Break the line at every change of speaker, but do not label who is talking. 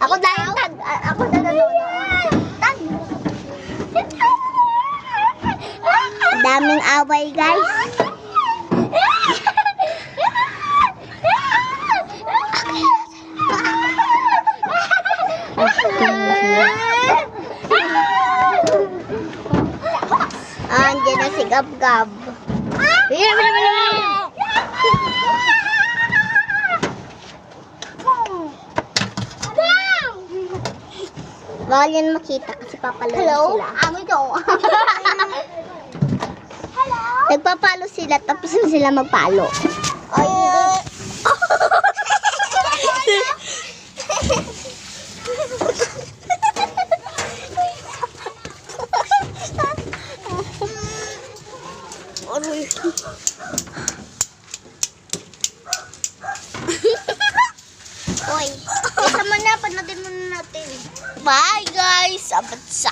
Ako dahil tag. Ako na tag. Daming away, guys. Andiyan na si Gab-Gab. Bawal yan makita kasi papalo sila. Amoy ko. Hello? Nagpapalo sila tapos na sila magpalo. Ay, Oy, isa mo na, panoodin muna natin. Bye guys! Sabat sa